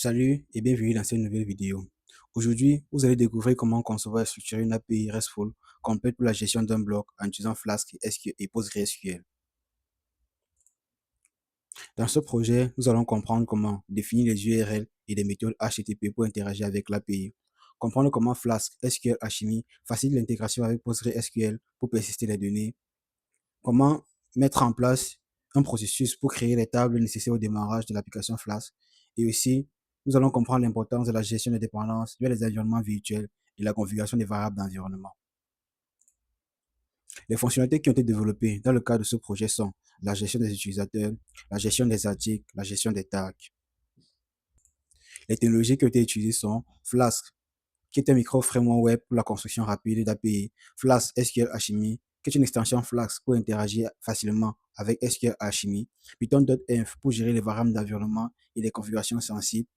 Salut et bienvenue dans cette nouvelle vidéo. Aujourd'hui, vous allez découvrir comment concevoir et structurer une API RESTful complète pour la gestion d'un bloc en utilisant Flask et PostgreSQL. Dans ce projet, nous allons comprendre comment définir les URL et les méthodes HTTP pour interagir avec l'API, comprendre comment Flask SQL Alchemy facilite l'intégration avec PostgreSQL pour persister les données, comment mettre en place un processus pour créer les tables nécessaires au démarrage de l'application Flask. Et aussi, nous allons comprendre l'importance de la gestion des dépendances vers les environnements virtuels et la configuration des variables d'environnement. Les fonctionnalités qui ont été développées dans le cadre de ce projet sont la gestion des utilisateurs, la gestion des articles, la gestion des tags. Les technologies qui ont été utilisées sont Flask, qui est un micro-framework web pour la construction rapide d'API, Flask SQL Alchemy, qui est une extension Flask pour interagir facilement avec SQL Alchemy, Python.env pour gérer les variables d'environnement et les configurations sensibles,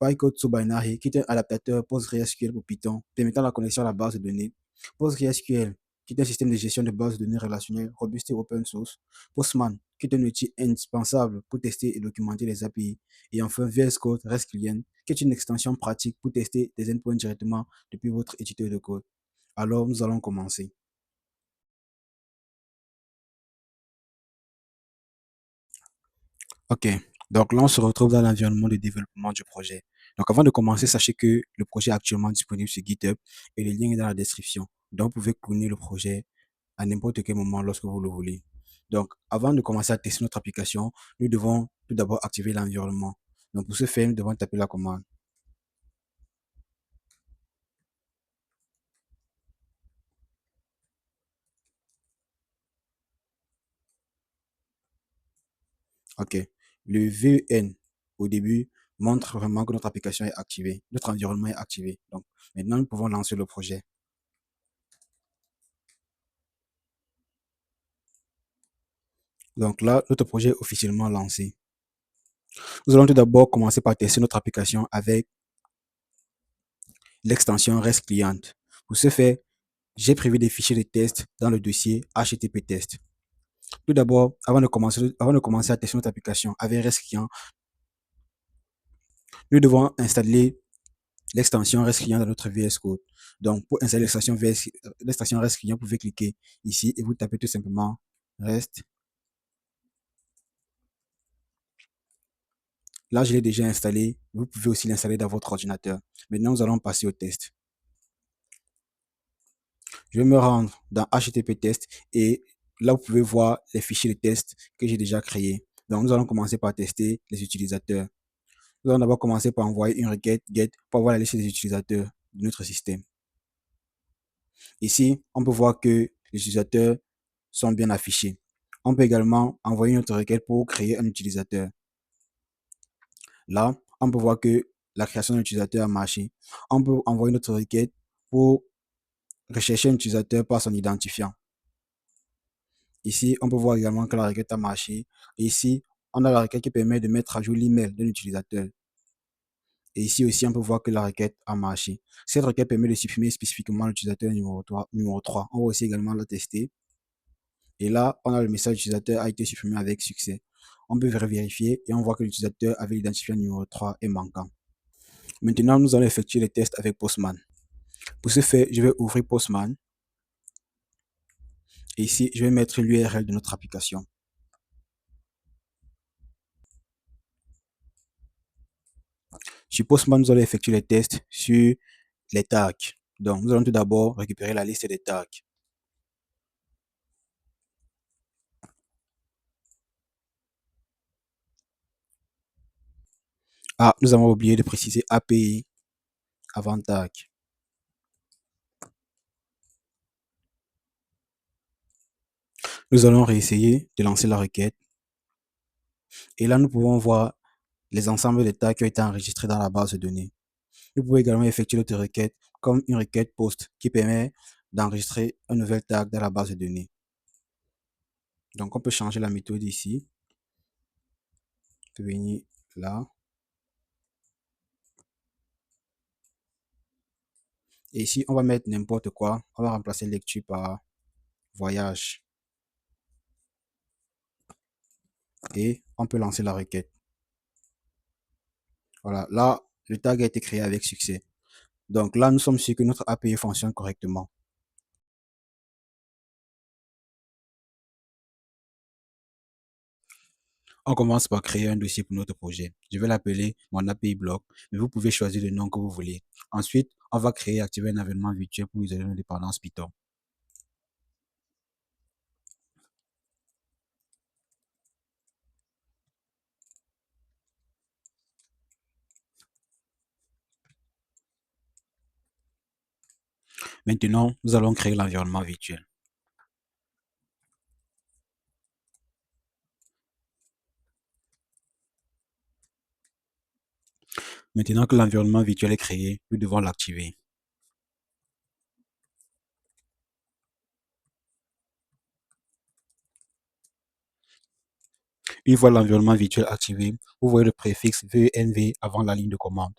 PyCode to Binary, qui est un adaptateur PostgreSQL pour Python, permettant la connexion à la base de données, PostgreSQL, qui est un système de gestion de base de données relationnelles robuste et open source, Postman, qui est un outil indispensable pour tester et documenter les API, et enfin VS Code REST Client, qui est une extension pratique pour tester des endpoints directement depuis votre éditeur de code. Alors, nous allons commencer. Ok, donc là, on se retrouve dans l'environnement de développement du projet. Donc, avant de commencer, sachez que le projet est actuellement disponible sur GitHub et le lien est dans la description. Donc, vous pouvez cloner le projet à n'importe quel moment lorsque vous le voulez. Donc, avant de commencer à tester notre application, nous devons tout d'abord activer l'environnement. Donc, pour ce faire, nous devons taper la commande. Ok, le VEN au début montre vraiment que notre application est activée, notre environnement est activé. Donc, maintenant, nous pouvons lancer le projet. Donc là, notre projet est officiellement lancé. Nous allons tout d'abord commencer par tester notre application avec l'extension REST Client. Pour ce faire, j'ai prévu des fichiers de test dans le dossier HTTP test. Tout d'abord, avant de commencer à tester notre application avec REST Client, nous devons installer l'extension REST Client dans notre VS Code. Donc, pour installer l'extension REST Client, vous pouvez cliquer ici et vous tapez tout simplement REST. Là, je l'ai déjà installé. Vous pouvez aussi l'installer dans votre ordinateur. Maintenant, nous allons passer au test. Je vais me rendre dans HTTP test et là, vous pouvez voir les fichiers de test que j'ai déjà créés. Donc, nous allons commencer par tester les utilisateurs. Nous allons d'abord commencer par envoyer une requête GET pour avoir la liste des utilisateurs de notre système. Ici, on peut voir que les utilisateurs sont bien affichés. On peut également envoyer une autre requête pour créer un utilisateur. Là, on peut voir que la création d'un utilisateur a marché. On peut envoyer une autre requête pour rechercher un utilisateur par son identifiant. Ici, on peut voir également que la requête a marché. Et ici, on a la requête qui permet de mettre à jour l'email de l'utilisateur. Et ici aussi, on peut voir que la requête a marché. Cette requête permet de supprimer spécifiquement l'utilisateur numéro 3. On va aussi également la tester. Et là, on a le message utilisateur a été supprimé avec succès. On peut vérifier et on voit que l'utilisateur avec l'identifiant numéro 3 est manquant. Maintenant, nous allons effectuer les tests avec Postman. Pour ce faire, je vais ouvrir Postman. Et ici, je vais mettre l'URL de notre application. Sur Postman, nous allons effectuer les tests sur les tags. Donc, nous allons tout d'abord récupérer la liste des tags. Ah, nous avons oublié de préciser API avant tag. Nous allons réessayer de lancer la requête. Et là, nous pouvons voir les ensembles de tags qui ont été enregistrés dans la base de données. Nous pouvons également effectuer d'autres requêtes, comme une requête POST qui permet d'enregistrer un nouvel tag dans la base de données. Donc, on peut changer la méthode ici. On peut venir là. Et ici, on va mettre n'importe quoi. On va remplacer lecture par voyage. Et on peut lancer la requête. Voilà, là, le tag a été créé avec succès. Donc là, nous sommes sûrs que notre API fonctionne correctement. On commence par créer un dossier pour notre projet. Je vais l'appeler mon API block, mais vous pouvez choisir le nom que vous voulez. Ensuite, on va créer et activer un environnement virtuel pour isoler nos dépendances Python. Maintenant, nous allons créer l'environnement virtuel. Maintenant que l'environnement virtuel est créé, nous devons l'activer. Une fois l'environnement virtuel activé, vous voyez le préfixe venv avant la ligne de commande.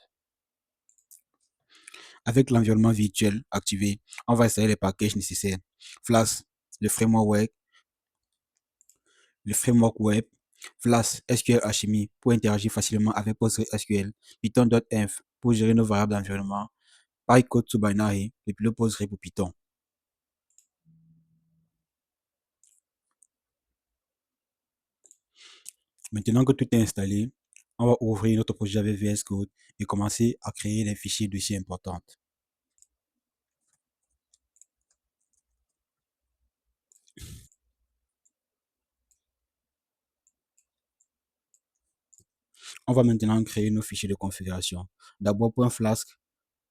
Avec l'environnement virtuel activé, on va installer les packages nécessaires. Flask, le framework web, Flask SQL Alchemy pour interagir facilement avec PostgreSQL, Python.env pour gérer nos variables d'environnement, PyCode to Binary, le pilote Postgre pour Python. Maintenant que tout est installé, on va ouvrir notre projet avec VS Code et commencer à créer les fichiers dossiers importants. On va maintenant créer nos fichiers de configuration. D'abord, .flask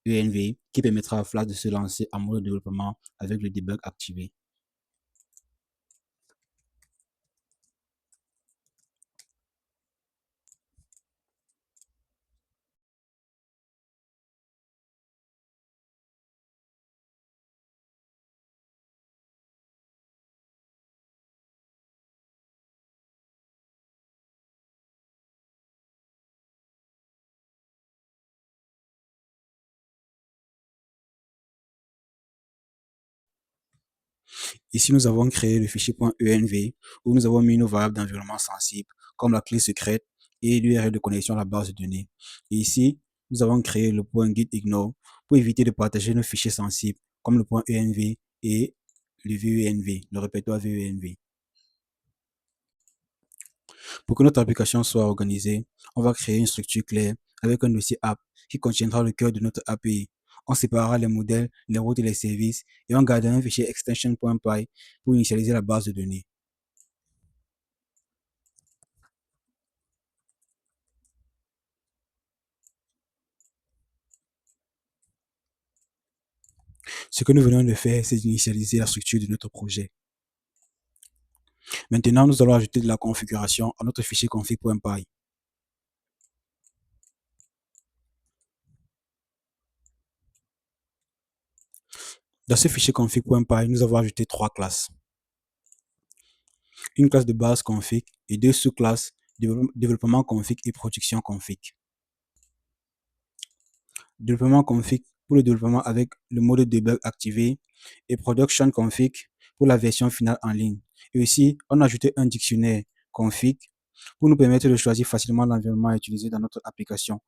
env qui permettra à Flask de se lancer en mode développement avec le debug activé. Ici, nous avons créé le fichier .env où nous avons mis nos variables d'environnement sensibles comme la clé secrète et l'URL de connexion à la base de données. Et ici, nous avons créé le .gitignore pour éviter de partager nos fichiers sensibles comme le .env et le venv, le répertoire venv. Pour que notre application soit organisée, on va créer une structure claire avec un dossier app qui contiendra le cœur de notre API. On séparera les modèles, les routes et les services et on gardera un fichier extension.py pour initialiser la base de données. Ce que nous venons de faire, c'est d'initialiser la structure de notre projet. Maintenant, nous allons ajouter de la configuration à notre fichier config.py. Dans ce fichier config.py, nous avons ajouté trois classes. Une classe de base config et deux sous-classes développement config et production config. Développement config pour le développement avec le mode debug activé et production config pour la version finale en ligne. Et ici, on a ajouté un dictionnaire config pour nous permettre de choisir facilement l'environnement à utiliser dans notre application.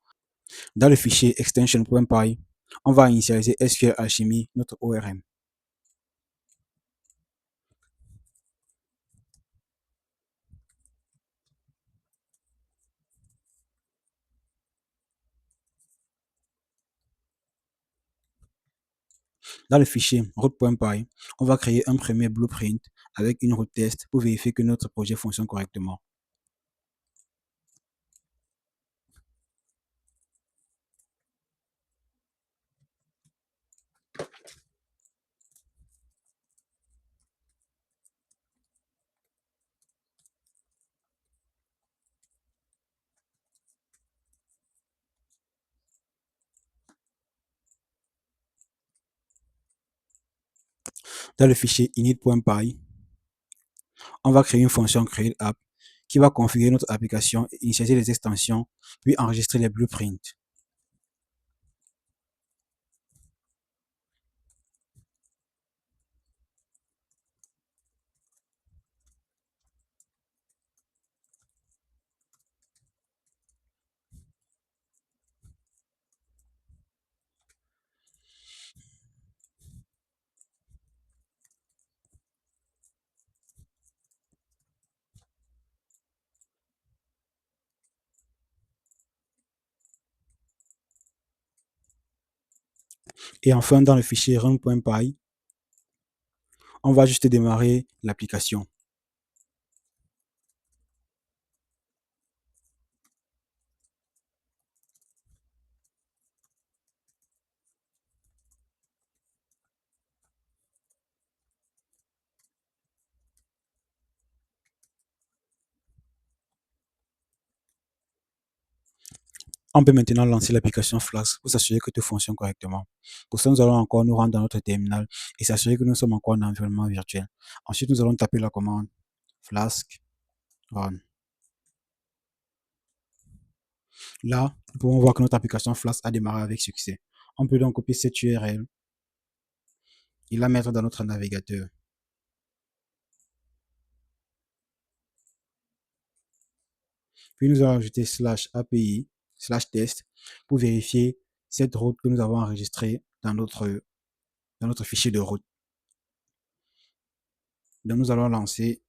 Dans le fichier extension.py, on va initialiser SQL Alchemy, notre ORM. Dans le fichier route.py, on va créer un premier blueprint avec une route test pour vérifier que notre projet fonctionne correctement. Dans le fichier init.py, on va créer une fonction createApp qui va configurer notre application, initialiser les extensions, puis enregistrer les blueprints. Et enfin, dans le fichier run.py, on va juste démarrer l'application. On peut maintenant lancer l'application Flask pour s'assurer que tout fonctionne correctement. Pour ça, nous allons encore nous rendre dans notre terminal et s'assurer que nous sommes encore en environnement virtuel. Ensuite, nous allons taper la commande Flask run. Là, nous pouvons voir que notre application Flask a démarré avec succès. On peut donc copier cette URL et la mettre dans notre navigateur. Puis nous allons ajouter /API /test pour vérifier cette route que nous avons enregistrée dans notre fichier de route. Donc nous allons lancer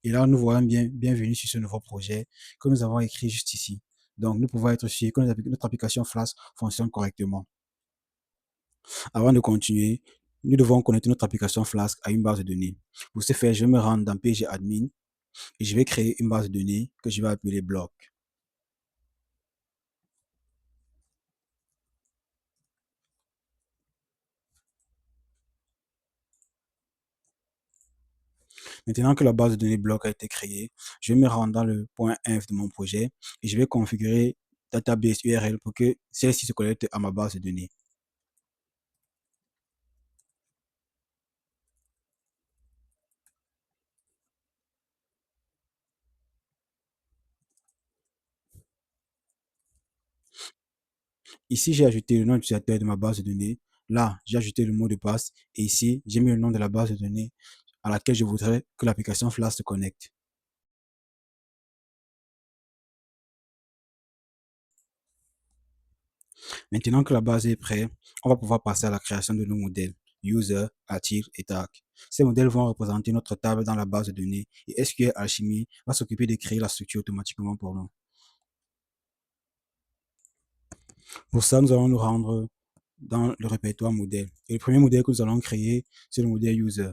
et là nous voyons bien bienvenue sur ce nouveau projet que nous avons écrit juste ici. Donc nous pouvons être sûrs que notre application Flask fonctionne correctement. Avant de continuer, nous devons connecter notre application Flask à une base de données. Pour ce faire, je vais me rendre dans pgadmin et je vais créer une base de données que je vais appeler bloc. Maintenant que la base de données bloc a été créée, je vais me rendre dans le point .inf de mon projet et je vais configurer database URL pour que celle-ci se connecte à ma base de données. Ici, j'ai ajouté le nom d'utilisateur de ma base de données. Là, j'ai ajouté le mot de passe et ici, j'ai mis le nom de la base de données à laquelle je voudrais que l'application Flask se connecte. Maintenant que la base est prête, on va pouvoir passer à la création de nos modèles User, Attire et Tag. Ces modèles vont représenter notre table dans la base de données et SQL Alchemy va s'occuper de créer la structure automatiquement pour nous. Pour ça, nous allons nous rendre dans le répertoire modèle. Et le premier modèle que nous allons créer, c'est le modèle User.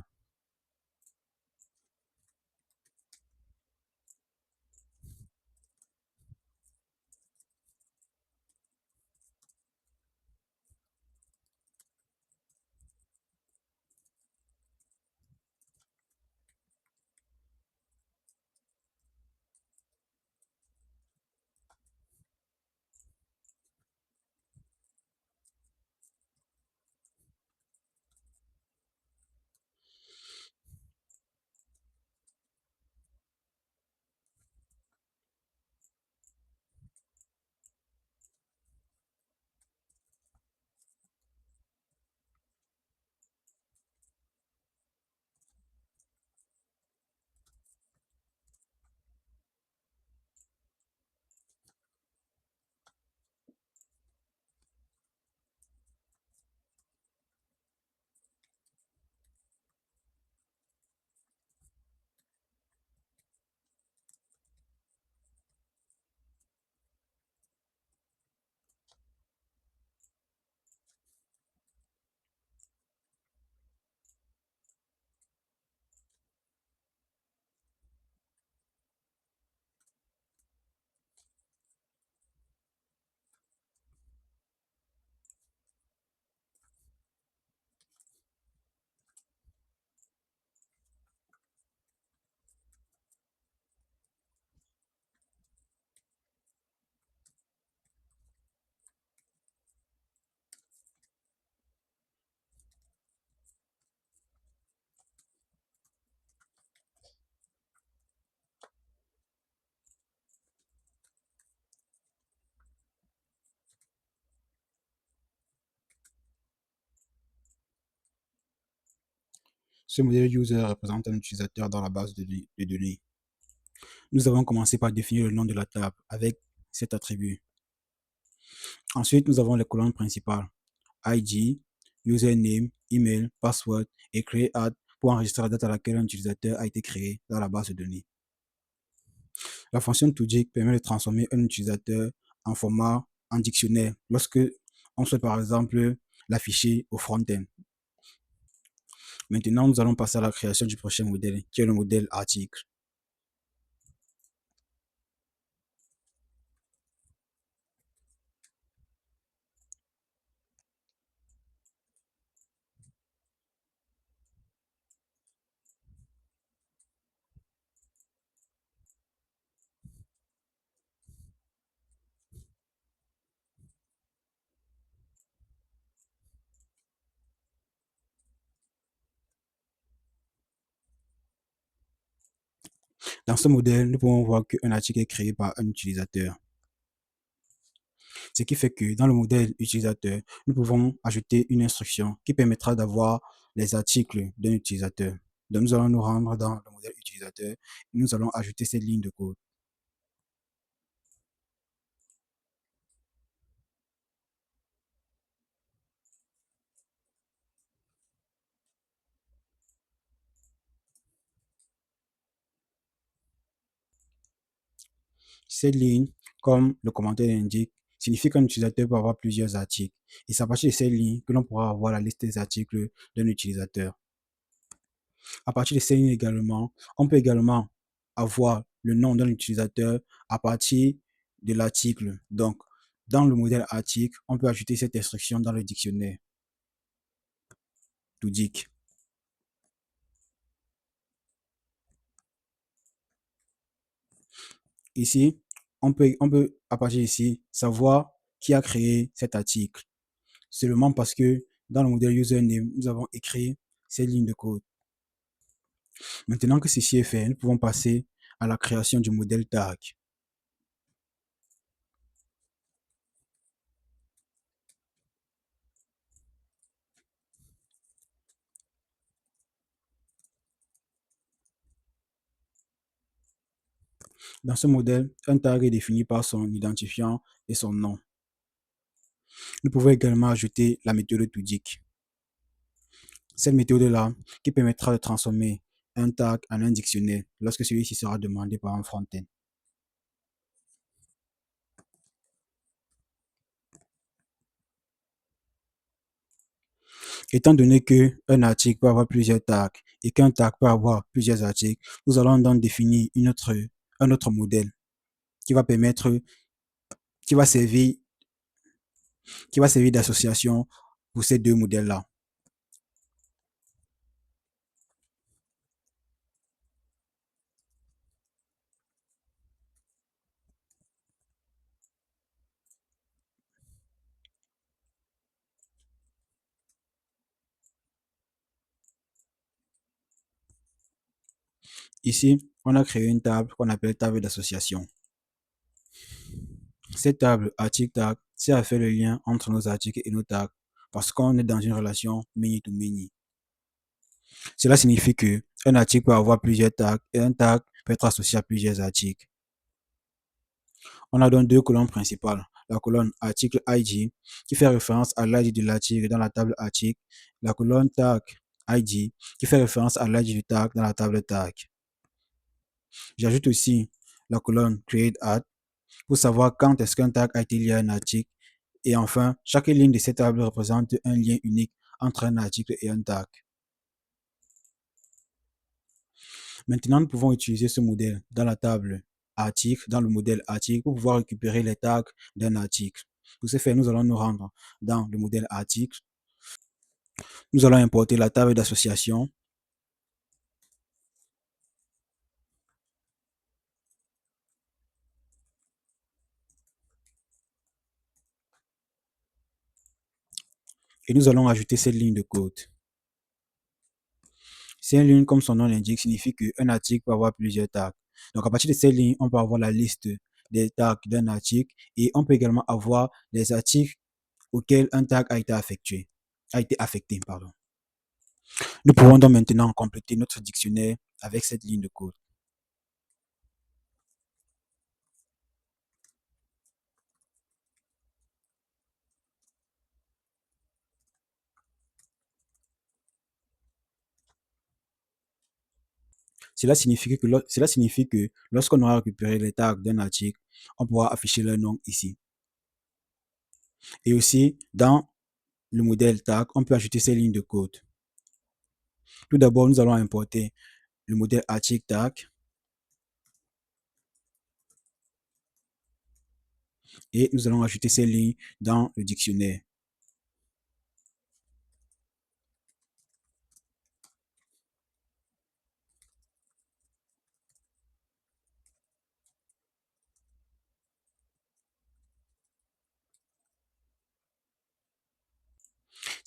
Ce modèle User représente un utilisateur dans la base de données. Nous avons commencé par définir le nom de la table avec cet attribut. Ensuite, nous avons les colonnes principales ID, username, email, password et create pour enregistrer la date à laquelle un utilisateur a été créé dans la base de données. La fonction toJIT permet de transformer un utilisateur en dictionnaire lorsque on souhaite par exemple l'afficher au front-end. Maintenant, nous allons passer à la création du prochain modèle, qui est le modèle article. Dans ce modèle, nous pouvons voir qu'un article est créé par un utilisateur. Ce qui fait que dans le modèle utilisateur, nous pouvons ajouter une instruction qui permettra d'avoir les articles d'un utilisateur. Donc, nous allons nous rendre dans le modèle utilisateur et nous allons ajouter cette ligne de code. Cette ligne, comme le commentaire l'indique, signifie qu'un utilisateur peut avoir plusieurs articles. Et c'est à partir de cette ligne que l'on pourra avoir la liste des articles d'un utilisateur. À partir de cette ligne également, on peut également avoir le nom d'un utilisateur à partir de l'article. Donc, dans le modèle article, on peut ajouter cette instruction dans le dictionnaire. Toodic. Ici, on peut, à partir d'ici, savoir qui a créé cet article. Seulement parce que dans le modèle username, nous avons écrit cette ligne de code. Maintenant que ceci est fait, nous pouvons passer à la création du modèle tag. Dans ce modèle, un tag est défini par son identifiant et son nom. Nous pouvons également ajouter la méthode toDict. Cette méthode-là qui permettra de transformer un tag en un dictionnaire lorsque celui-ci sera demandé par un front-end. Étant donné qu'un article peut avoir plusieurs tags et qu'un tag peut avoir plusieurs articles, nous allons donc définir un autre modèle qui va permettre, qui va servir d'association pour ces deux modèles-là. Ici, on a créé une table qu'on appelle table d'association. Cette table article tag sert à faire le lien entre nos articles et nos tags parce qu'on est dans une relation many-to-many. Cela signifie que un article peut avoir plusieurs tags et un tag peut être associé à plusieurs articles. On a donc deux colonnes principales. La colonne article ID qui fait référence à l'ID de l'article dans la table article. La colonne tag ID qui fait référence à l'ID du tag dans la table tag. J'ajoute aussi la colonne create at pour savoir quand est-ce qu'un tag a été lié à un article. Et enfin, chaque ligne de cette table représente un lien unique entre un article et un tag. Maintenant, nous pouvons utiliser ce modèle dans la table article, dans le modèle article, pour pouvoir récupérer les tags d'un article. Pour ce faire, nous allons nous rendre dans le modèle article. Nous allons importer la table d'association. Et nous allons ajouter cette ligne de code. Cette ligne, comme son nom l'indique, signifie qu'un article peut avoir plusieurs tags. Donc, à partir de cette ligne, on peut avoir la liste des tags d'un article et on peut également avoir les articles auxquels un tag a été affecté. Pardon. Nous pouvons donc maintenant compléter notre dictionnaire avec cette ligne de code. Cela signifie que lorsqu'on aura récupéré les tags d'un article, on pourra afficher leur nom ici. Et aussi, dans le modèle tag, on peut ajouter ces lignes de code. Tout d'abord, nous allons importer le modèle article tag et nous allons ajouter ces lignes dans le dictionnaire.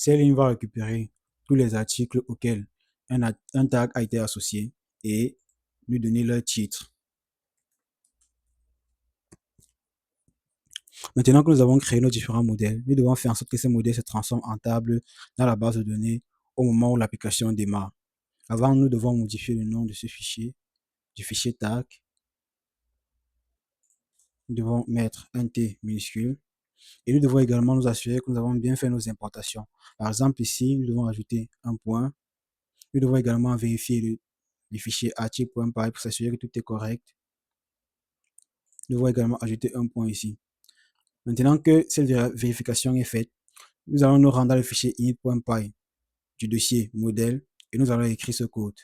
Ces lignes vont récupérer tous les articles auxquels un tag a été associé et lui donner leur titre. Maintenant que nous avons créé nos différents modèles, nous devons faire en sorte que ces modèles se transforment en table dans la base de données au moment où l'application démarre. Avant, nous devons modifier le nom de ce fichier, du fichier tag. Nous devons mettre un T minuscule et nous devons également nous assurer que nous avons bien fait nos importations. Par exemple, ici, nous devons ajouter un point. Nous devons également vérifier le fichier article.py pour s'assurer que tout est correct. Nous devons également ajouter un point ici. Maintenant que cette vérification est faite, nous allons nous rendre dans le fichier init.py du dossier modèle et nous allons écrire ce code.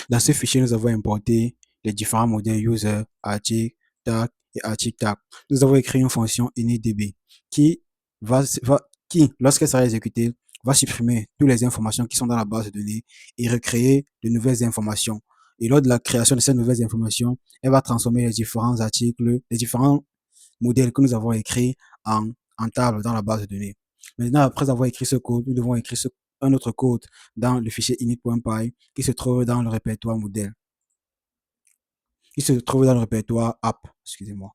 Dans ce fichier, nous avons importé les différents modèles user, article, tag et article tag. Nous avons écrit une fonction initdb qui, lorsqu'elle sera exécutée, va supprimer toutes les informations qui sont dans la base de données et recréer de nouvelles informations. Et lors de la création de ces nouvelles informations, elle va transformer les différents articles, les différents modèles que nous avons écrits en table dans la base de données. Maintenant, après avoir écrit ce code, nous devons écrire un autre code dans le fichier init.py qui se trouve dans le répertoire modèle. Il se trouve dans le répertoire app, excusez-moi.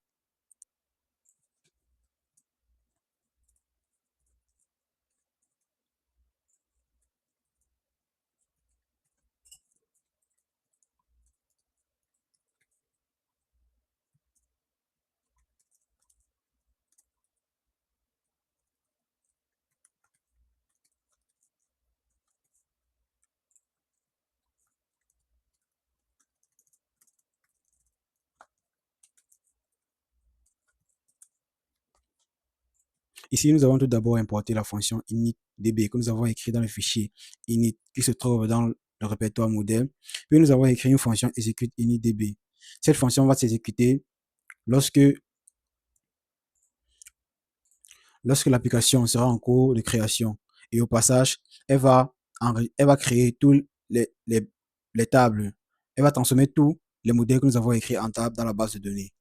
Ici, nous avons tout d'abord importé la fonction initdb que nous avons écrit dans le fichier init qui se trouve dans le répertoire modèle. Puis nous avons écrit une fonction execute initdb. Cette fonction va s'exécuter lorsque l'application sera en cours de création. Et au passage, elle va créer tous les tables. Elle va transformer tous les modèles que nous avons écrits en table dans la base de données.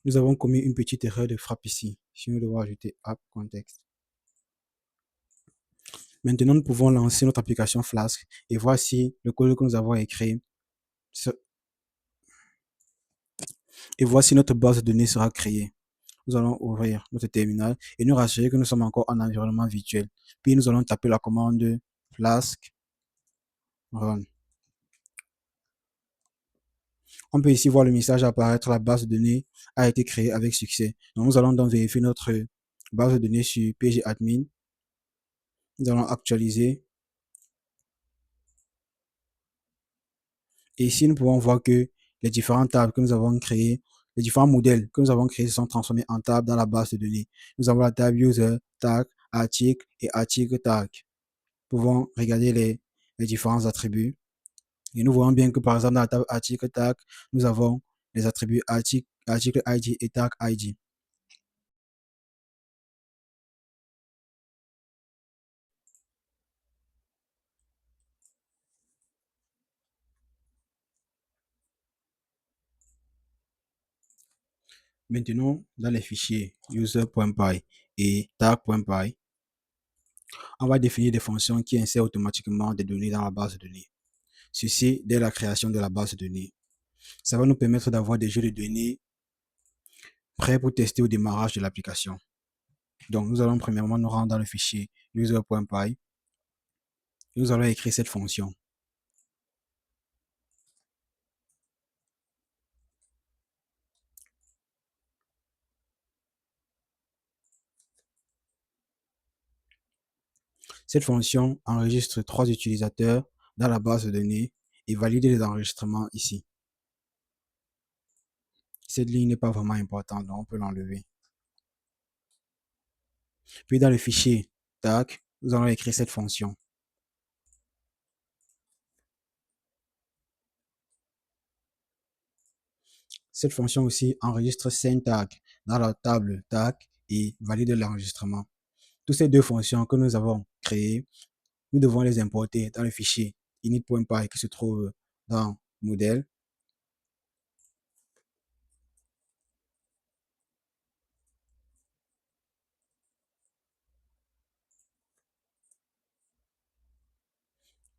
Nous avons commis une petite erreur de frappe ici. Si nous devons ajouter app context. Maintenant, nous pouvons lancer notre application Flask et voir si le code que nous avons écrit et voici notre base de données sera créée. Nous allons ouvrir notre terminal et nous rassurer que nous sommes encore en environnement virtuel. Puis nous allons taper la commande Flask run. On peut ici voir le message apparaître, la base de données a été créée avec succès. Donc, nous allons donc vérifier notre base de données sur pgadmin. Nous allons actualiser. Et ici, nous pouvons voir que les différentes tables que nous avons créées, les différents modèles que nous avons créés se sont transformés en tables dans la base de données. Nous avons la table user, tag, article et article tag. Nous pouvons regarder les différents attributs. Et nous voyons bien que par exemple dans la table article tag, nous avons les attributs article ID et tag ID. Maintenant, dans les fichiers user.py et tag.py, on va définir des fonctions qui insèrent automatiquement des données dans la base de données. Ceci dès la création de la base de données. Ça va nous permettre d'avoir des jeux de données prêts pour tester au démarrage de l'application. Donc, nous allons premièrement nous rendre dans le fichier user.py. Nous allons écrire cette fonction. Cette fonction enregistre 3 utilisateurs dans la base de données et valide les enregistrements ici. Cette ligne n'est pas vraiment importante, donc on peut l'enlever. Puis dans le fichier tag, nous allons écrire cette fonction. Cette fonction aussi enregistre 5 tags dans la table tag et valide l'enregistrement. Toutes ces deux fonctions que nous avons créées, nous devons les importer dans le fichier init.py qui se trouve dans modèle.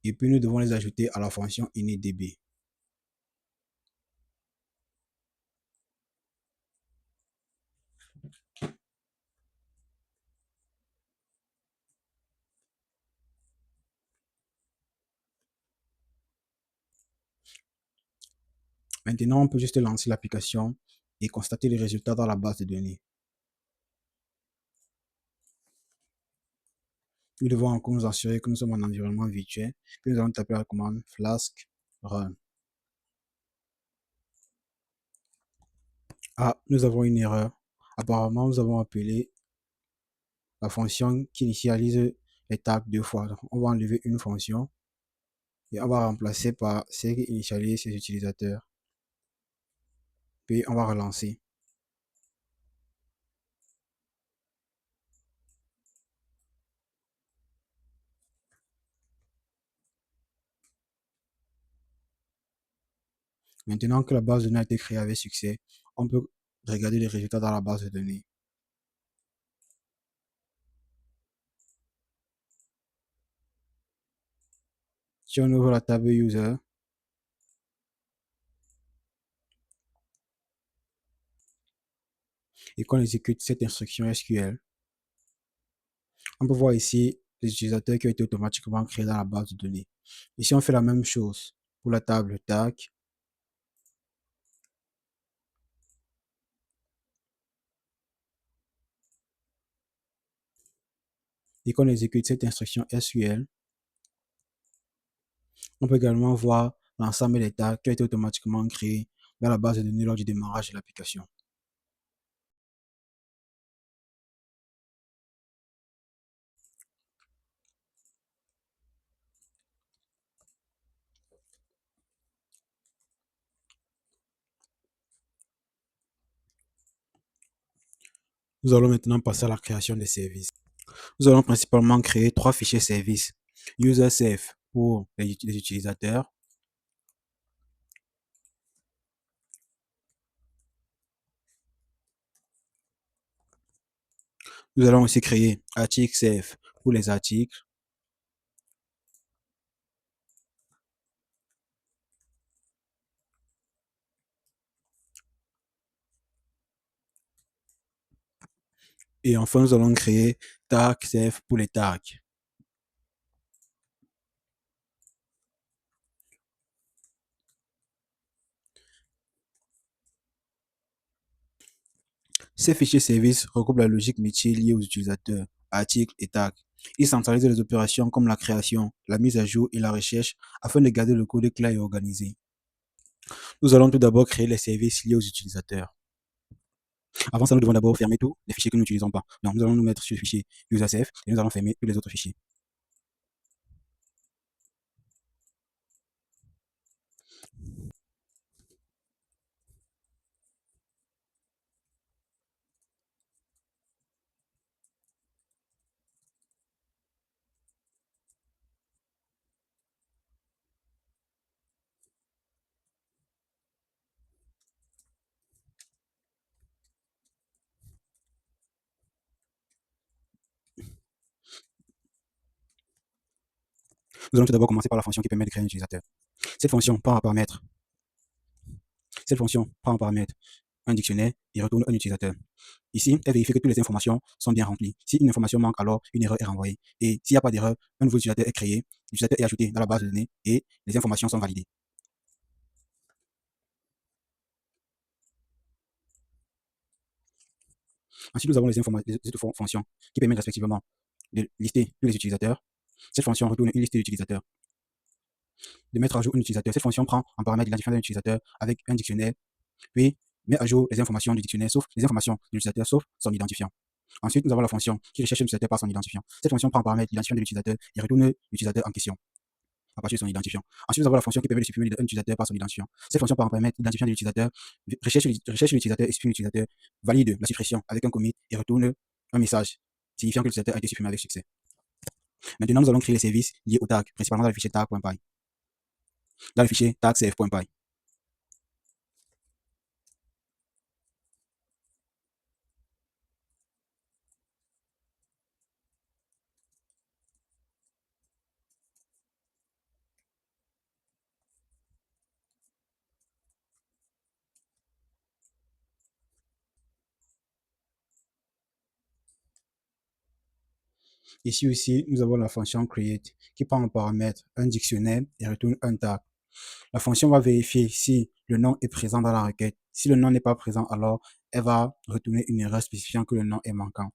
Et puis nous devons les ajouter à la fonction initdb. Maintenant, on peut juste lancer l'application et constater les résultats dans la base de données. Nous devons encore nous assurer que nous sommes en environnement virtuel. Puis nous allons taper la commande flask run. Ah, nous avons une erreur. Apparemment, nous avons appelé la fonction qui initialise les tags deux fois. Donc, on va enlever une fonction et on va remplacer par celle qui initialise ses utilisateurs. Puis on va relancer. Maintenant que la base de données a été créée avec succès, on peut regarder les résultats dans la base de données. Si on ouvre la table User, et qu'on exécute cette instruction SQL, on peut voir ici les utilisateurs qui ont été automatiquement créés dans la base de données. Ici, on fait la même chose pour la table tag. Et qu'on exécute cette instruction SQL, on peut également voir l'ensemble des tags qui ont été automatiquement créés dans la base de données lors du démarrage de l'application. Nous allons maintenant passer à la création des services. Nous allons principalement créer 3 fichiers services. UserSafe pour les utilisateurs. Nous allons aussi créer ArticSafe pour les articles. Et enfin, nous allons créer TagSafe pour les tags. Ces fichiers services regroupent la logique métier liée aux utilisateurs, articles et tags. Ils centralisent les opérations comme la création, la mise à jour et la recherche afin de garder le code clair et organisé. Nous allons tout d'abord créer les services liés aux utilisateurs. Avant ça, nous devons d'abord fermer tous les fichiers que nous n'utilisons pas. Donc, nous allons nous mettre sur le fichier UserSafe et nous allons fermer tous les autres fichiers. Nous allons tout d'abord commencer par la fonction qui permet de créer un utilisateur. Cette fonction prend en paramètre, cette fonction prend en paramètre un dictionnaire et retourne un utilisateur. Ici, elle vérifie que toutes les informations sont bien remplies. Si une information manque, alors une erreur est renvoyée. Et s'il n'y a pas d'erreur, un nouveau utilisateur est créé, l'utilisateur est ajouté dans la base de données et les informations sont validées. Ensuite, nous avons les autres fonctions qui permettent respectivement de lister tous les utilisateurs. Cette fonction retourne une liste d'utilisateurs. De mettre à jour un utilisateur. Cette fonction prend en paramètre l'identifiant d'un utilisateur avec un dictionnaire, puis met à jour les informations du dictionnaire, sauf les informations de l'utilisateur, sauf son identifiant. Ensuite, nous avons la fonction qui recherche l'utilisateur par son identifiant. Cette fonction prend en paramètre l'identifiant de l'utilisateur et retourne l'utilisateur en question à partir de son identifiant. Ensuite, nous avons la fonction qui permet de supprimer un utilisateur par son identifiant. Cette fonction prend en paramètre l'identifiant de l'utilisateur, recherche l'utilisateur et supprime l'utilisateur, valide la suppression avec un commit et retourne un message signifiant que l'utilisateur a été supprimé avec succès. Maintenant, nous allons créer les services liés au tag, principalement dans le fichier tag.py. Dans le fichier tagcf.py. Ici aussi, nous avons la fonction create qui prend en paramètre un dictionnaire et retourne un tag. La fonction va vérifier si le nom est présent dans la requête. Si le nom n'est pas présent, alors elle va retourner une erreur spécifiant que le nom est manquant.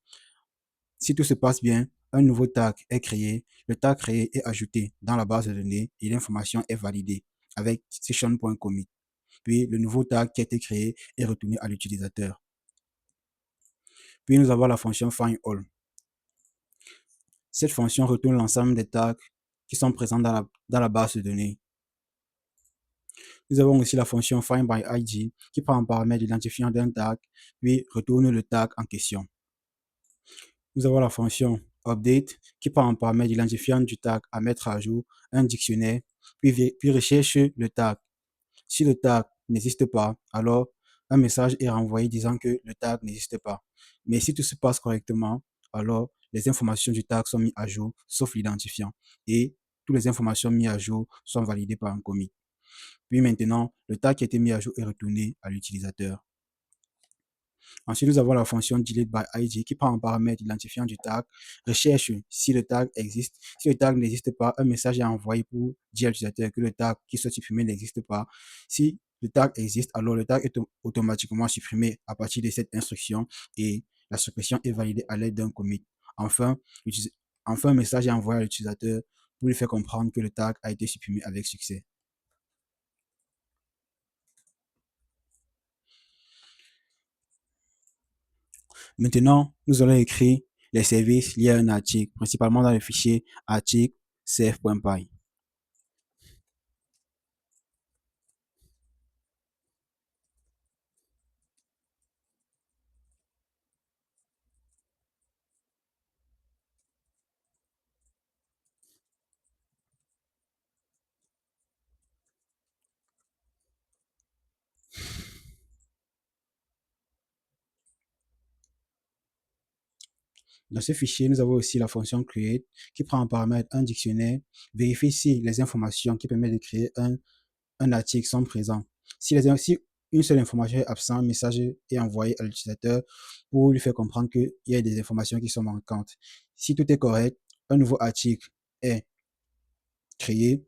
Si tout se passe bien, un nouveau tag est créé. Le tag créé est ajouté dans la base de données et l'information est validée avec session.commit. Puis le nouveau tag qui a été créé est retourné à l'utilisateur. Puis nous avons la fonction findAll. Cette fonction retourne l'ensemble des tags qui sont présents dans la base de données. Nous avons aussi la fonction findById qui prend en paramètre l'identifiant d'un tag, puis retourne le tag en question. Nous avons la fonction update qui prend en paramètre l'identifiant du tag à mettre à jour un dictionnaire, puis recherche le tag. Si le tag n'existe pas, alors un message est renvoyé disant que le tag n'existe pas. Mais si tout se passe correctement, alors les informations du tag sont mises à jour, sauf l'identifiant. Et toutes les informations mises à jour sont validées par un commit. Puis maintenant, le tag qui a été mis à jour est retourné à l'utilisateur. Ensuite, nous avons la fonction deleteById qui prend en paramètre l'identifiant du tag, recherche si le tag existe. Si le tag n'existe pas, un message est envoyé pour dire à l'utilisateur que le tag qui soit supprimé n'existe pas. Si le tag existe, alors le tag est automatiquement supprimé à partir de cette instruction et la suppression est validée à l'aide d'un commit. Enfin, un message est envoyé à l'utilisateur pour lui faire comprendre que le tag a été supprimé avec succès. Maintenant, nous allons écrire les services liés à un article, principalement dans le fichier article cf.py. Dans ce fichier, nous avons aussi la fonction create qui prend en paramètre un dictionnaire, vérifie si les informations qui permettent de créer un article sont présentes. Si une seule information est absente, un message est envoyé à l'utilisateur pour lui faire comprendre qu'il y a des informations qui sont manquantes. Si tout est correct, un nouveau article est créé,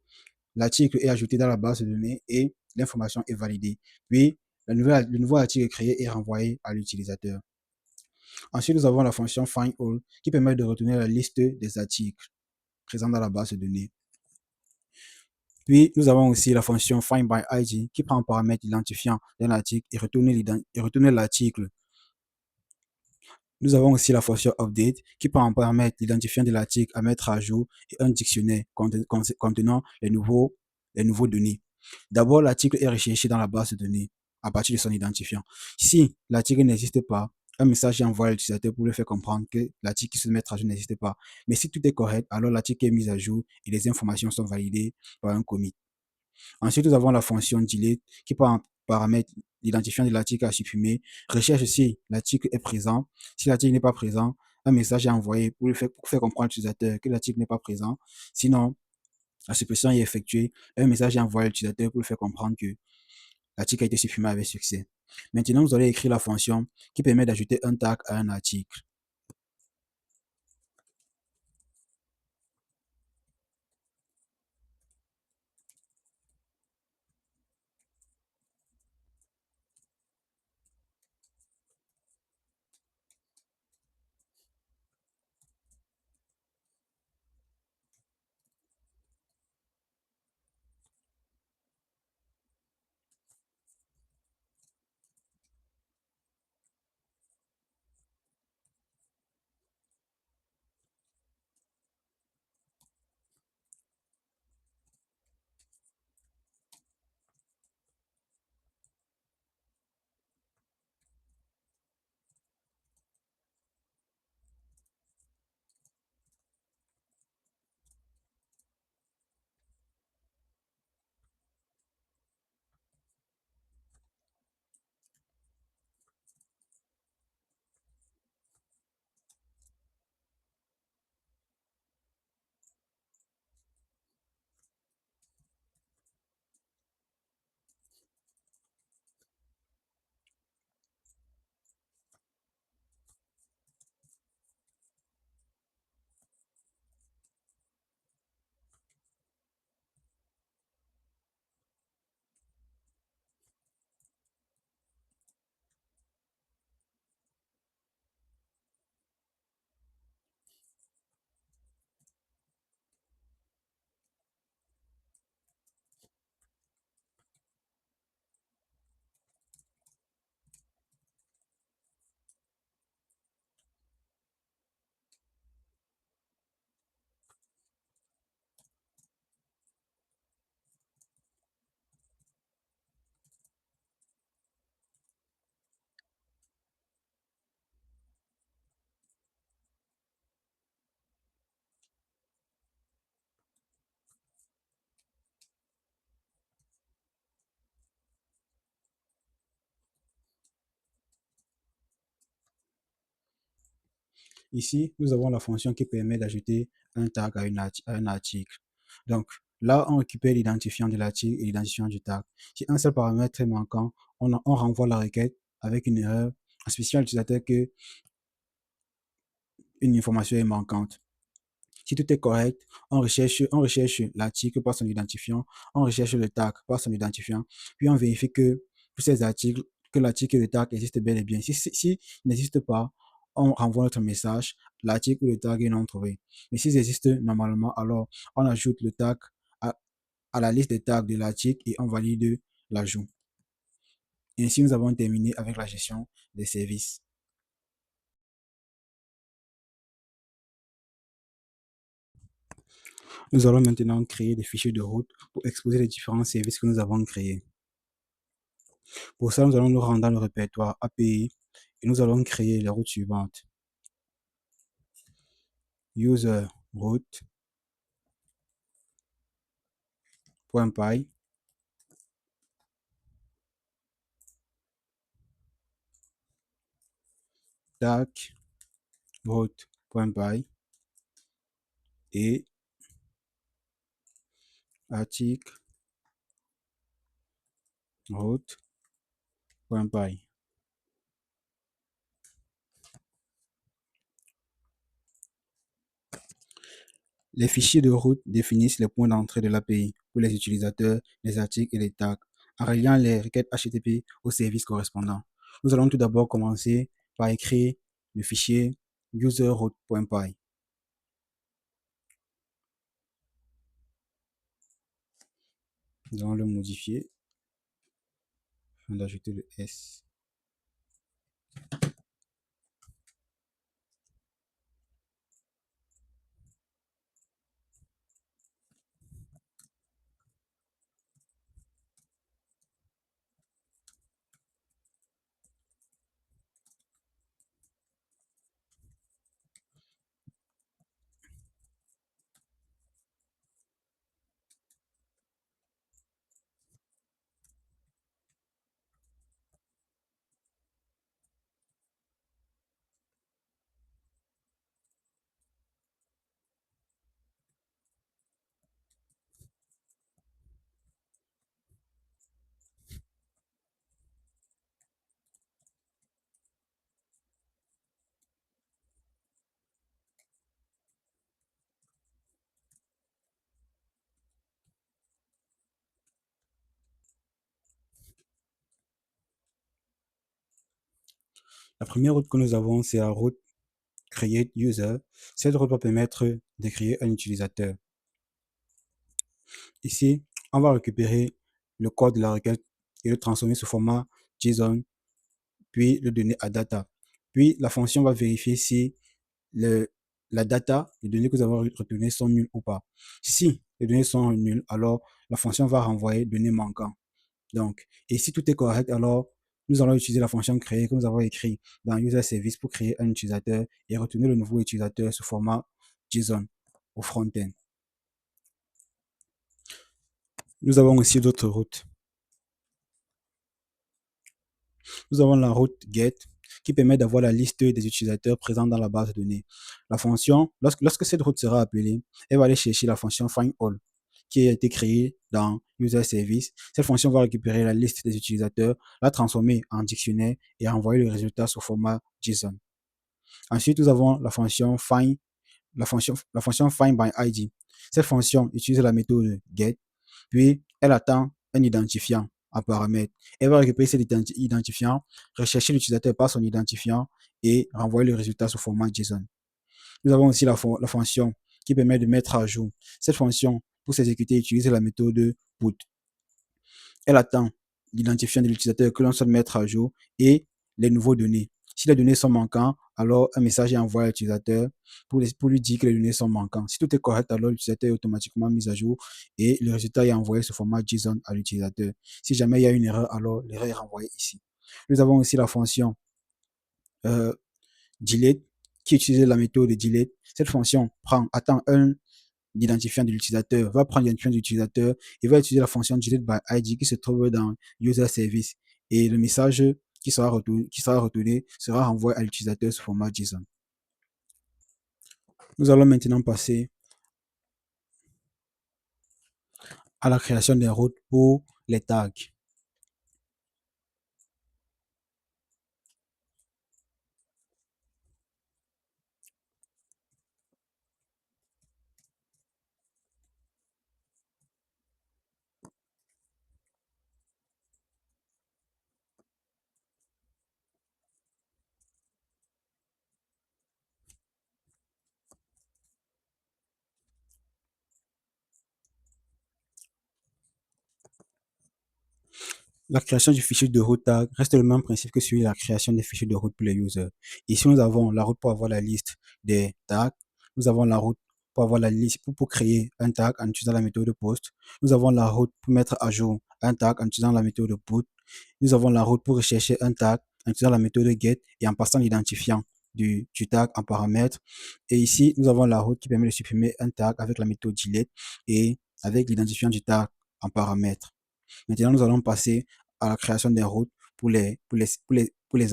l'article est ajouté dans la base de données et l'information est validée. Puis, le nouveau article créé est renvoyé à l'utilisateur. Ensuite, nous avons la fonction findAll qui permet de retourner la liste des articles présents dans la base de données. Puis, nous avons aussi la fonction findById qui prend en paramètre l'identifiant d'un article et retourne l'article. Nous avons aussi la fonction update qui prend en paramètre l'identifiant de l'article à mettre à jour et un dictionnaire contenant les nouveaux données. D'abord, l'article est recherché dans la base de données à partir de son identifiant. Si l'article n'existe pas, un message est envoyé à l'utilisateur pour lui faire comprendre que l'article qui se met à jour n'existe pas. Mais si tout est correct, alors l'article est mis à jour et les informations sont validées par un commit. Ensuite, nous avons la fonction delete qui prend en paramètre l'identifiant de l'article à supprimer, recherche si l'article est présent. Si l'article n'est pas présent, un message est envoyé pour faire comprendre à l'utilisateur que l'article n'est pas présent. Sinon, La suppression est effectuée, un message est envoyé à l'utilisateur pour lui faire comprendre que l'article a été supprimé avec succès. Maintenant, vous allez écrire la fonction qui permet d'ajouter un tag à un article. Ici, nous avons la fonction qui permet d'ajouter un tag à un article. Donc, là, on récupère l'identifiant de l'article et l'identifiant du tag. Si un seul paramètre est manquant, on renvoie la requête avec une erreur en spécifiant à l'utilisateur que une information est manquante. Si tout est correct, on recherche l'article par son identifiant, on recherche le tag par son identifiant, puis on vérifie que pour ces articles, que l'article et le tag existent bel et bien. Si n'existe pas, on renvoie notre message, l'article ou le tag est non trouvé. Mais s'ils existent normalement, alors on ajoute le tag à, à la liste des tags de l'article et on valide l'ajout. Ainsi, nous avons terminé avec la gestion des services. Nous allons maintenant créer des fichiers de route pour exposer les différents services que nous avons créés. Pour ça, nous allons nous rendre dans le répertoire API et nous allons créer les routes suivantes. User route.py, tag route.py et article route.py. Les fichiers de route définissent les points d'entrée de l'API pour les utilisateurs, les articles et les tags, en reliant les requêtes HTTP au service correspondant. Nous allons tout d'abord commencer par écrire le fichier user_route.py. Nous allons le modifier afin d'ajouter le S. La première route que nous avons, c'est la route Create User. Cette route va permettre de créer un utilisateur. Ici, on va récupérer le code de la requête et le transformer sous format JSON, puis le donner à data. Puis la fonction va vérifier si la data, les données que nous avons retournées sont nulles ou pas. Si les données sont nulles, alors la fonction va renvoyer données manquantes. Donc, et si tout est correct, alors nous allons utiliser la fonction créer que nous avons écrit dans user service pour créer un utilisateur et retourner le nouveau utilisateur sous format JSON au front-end. Nous avons aussi d'autres routes. Nous avons la route get qui permet d'avoir la liste des utilisateurs présents dans la base de données. La fonction, lorsque cette route sera appelée, elle va aller chercher la fonction find all qui a été créée dans user service. Cette fonction va récupérer la liste des utilisateurs, la transformer en dictionnaire et envoyer le résultat sous format JSON. Ensuite, nous avons la fonction find, la fonction find by ID. Cette fonction utilise la méthode get, puis elle attend un identifiant en paramètre. Elle va récupérer cet identifiant, rechercher l'utilisateur par son identifiant et renvoyer le résultat sous format JSON. Nous avons aussi la fonction qui permet de mettre à jour. Cette fonction, pour s'exécuter, utilise la méthode put. Elle attend l'identifiant de l'utilisateur que l'on souhaite mettre à jour et les nouveaux données. Si les données sont manquantes, alors un message est envoyé à l'utilisateur pour lui dire que les données sont manquantes. Si tout est correct, alors l'utilisateur est automatiquement mis à jour et le résultat est envoyé sous format JSON à l'utilisateur. Si jamais il y a une erreur, alors l'erreur est renvoyée ici. Nous avons aussi la fonction delete qui utilise la méthode de delete. Cette fonction attend un l'identifiant de l'utilisateur, va prendre l'identifiant de l'utilisateur et va utiliser la fonction delete by ID qui se trouve dans user service et le message qui sera retourné sera renvoyé à l'utilisateur sous format JSON. Nous allons maintenant passer à la création des routes pour les tags. La création du fichier de route tag reste le même principe que celui de la création des fichiers de route pour les users. Ici, nous avons la route pour avoir la liste des tags. Nous avons la route pour avoir la liste pour créer un tag en utilisant la méthode post. Nous avons la route pour mettre à jour un tag en utilisant la méthode put. Nous avons la route pour rechercher un tag en utilisant la méthode get et en passant l'identifiant du tag en paramètre. Et ici, nous avons la route qui permet de supprimer un tag avec la méthode delete et avec l'identifiant du tag en paramètre. Maintenant, nous allons passer à la création des routes pour les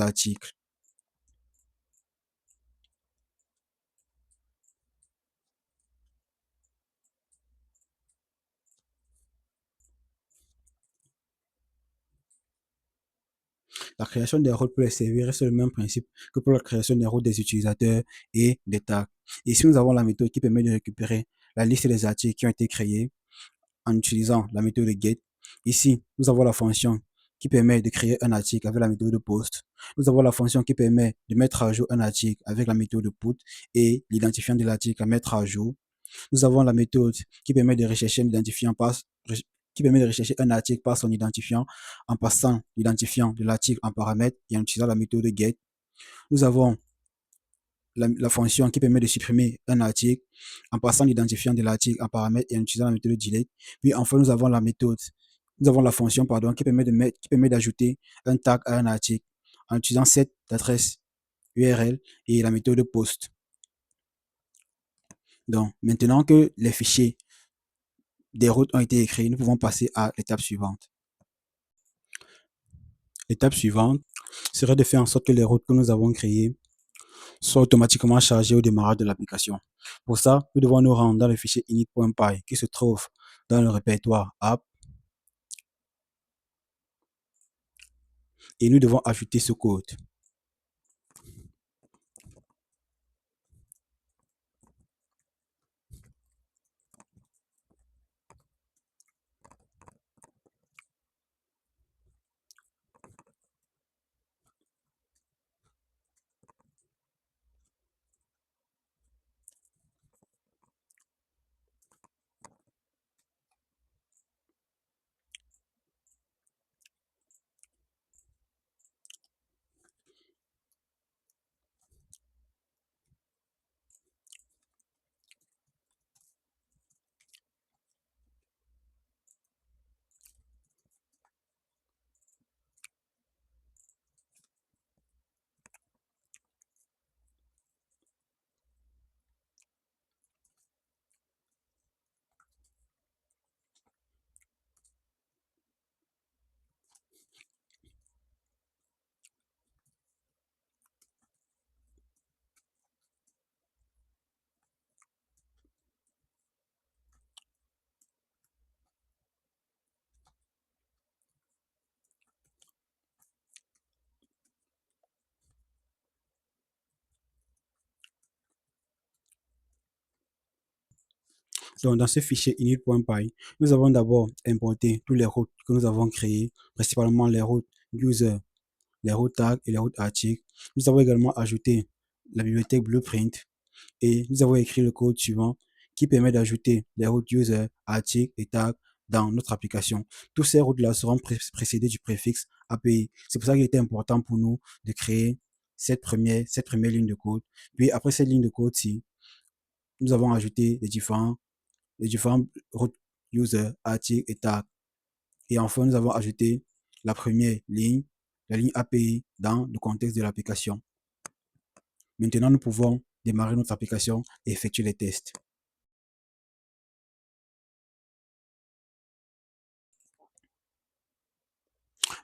articles. La création des routes pour les serveurs reste le même principe que pour la création des routes des utilisateurs et des tags. Ici, nous avons la méthode qui permet de récupérer la liste des articles qui ont été créés en utilisant la méthode get. Ici, nous avons la fonction qui permet de créer un article avec la méthode post. Nous avons la fonction qui permet de mettre à jour un article avec la méthode put et l'identifiant de l'article à mettre à jour. Nous avons la méthode qui permet de rechercher un identifiant qui permet de rechercher un article par son identifiant en passant l'identifiant de l'article en paramètre et en utilisant la méthode get. Nous avons la fonction qui permet de supprimer un article en passant l'identifiant de l'article en paramètre et en utilisant la méthode delete. Puis enfin, nous avons la fonction qui permet d'ajouter un tag à un article en utilisant cette adresse URL et la méthode post. Donc, maintenant que les fichiers des routes ont été écrits, nous pouvons passer à l'étape suivante. L'étape suivante serait de faire en sorte que les routes que nous avons créées soient automatiquement chargées au démarrage de l'application. Pour ça, nous devons nous rendre dans le fichier init.py qui se trouve dans le répertoire app et nous devons ajouter ce code. Donc, dans ce fichier init.py, nous avons d'abord importé tous les routes que nous avons créées, principalement les routes user, les routes tag et les routes articles. Nous avons également ajouté la bibliothèque Blueprint et nous avons écrit le code suivant qui permet d'ajouter les routes user, articles et tag dans notre application. Toutes ces routes-là seront précédées du préfixe API. C'est pour ça qu'il était important pour nous de créer cette première ligne de code. Puis après cette ligne de code-ci, nous avons ajouté les différentes routes user, articles et tag. Et enfin, nous avons ajouté la première ligne, la ligne API dans le contexte de l'application. Maintenant, nous pouvons démarrer notre application et effectuer les tests.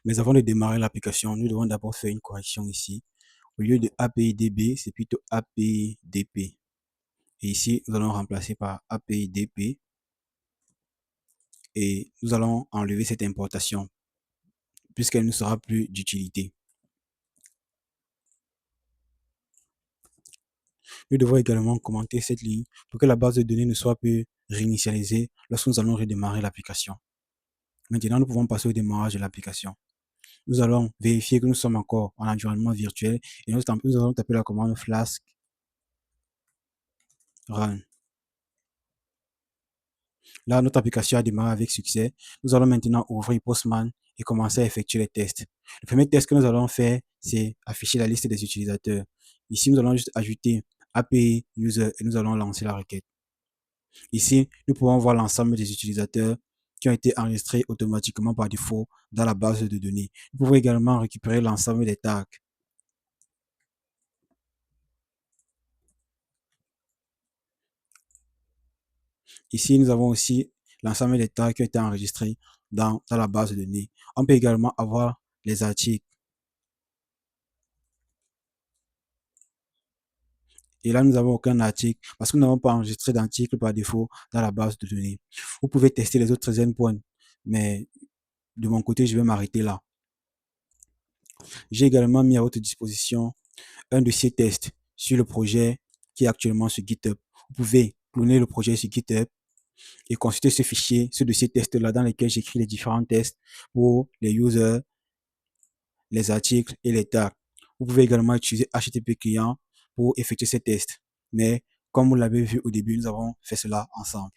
Mais avant de démarrer l'application, nous devons d'abord faire une correction ici. Au lieu de API-DB, c'est plutôt API-DP. Et ici, nous allons remplacer par API-DP. Et nous allons enlever cette importation puisqu'elle ne sera plus d'utilité. Nous devons également commenter cette ligne pour que la base de données ne soit plus réinitialisée lorsque nous allons redémarrer l'application. Maintenant, nous pouvons passer au démarrage de l'application. Nous allons vérifier que nous sommes encore en environnement virtuel et nous allons taper la commande flask run. Là, notre application a démarré avec succès. Nous allons maintenant ouvrir Postman et commencer à effectuer les tests. Le premier test que nous allons faire, c'est afficher la liste des utilisateurs. Ici, nous allons juste ajouter API user et nous allons lancer la requête. Ici, nous pouvons voir l'ensemble des utilisateurs qui ont été enregistrés automatiquement par défaut dans la base de données. Nous pouvons également récupérer l'ensemble des tags. Ici, nous avons aussi l'ensemble des tags qui ont été enregistrés dans la base de données. On peut également avoir les articles. Et là, nous n'avons aucun article parce que nous n'avons pas enregistré d'article par défaut dans la base de données. Vous pouvez tester les autres endpoints, mais de mon côté, je vais m'arrêter là. J'ai également mis à votre disposition un dossier test sur le projet qui est actuellement sur GitHub. Vous pouvez cloner le projet sur GitHub et consulter ce fichier, ce dossier test-là dans lequel j'écris les différents tests pour les users, les articles et les tags. Vous pouvez également utiliser HTTP client pour effectuer ces tests. Mais comme vous l'avez vu au début, nous avons fait cela ensemble.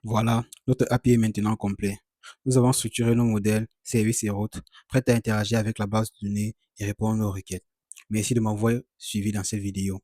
Voilà, notre API est maintenant complet. Nous avons structuré nos modèles, services et routes, prêts à interagir avec la base de données et répondre aux requêtes. Merci de m'avoir suivi dans cette vidéo.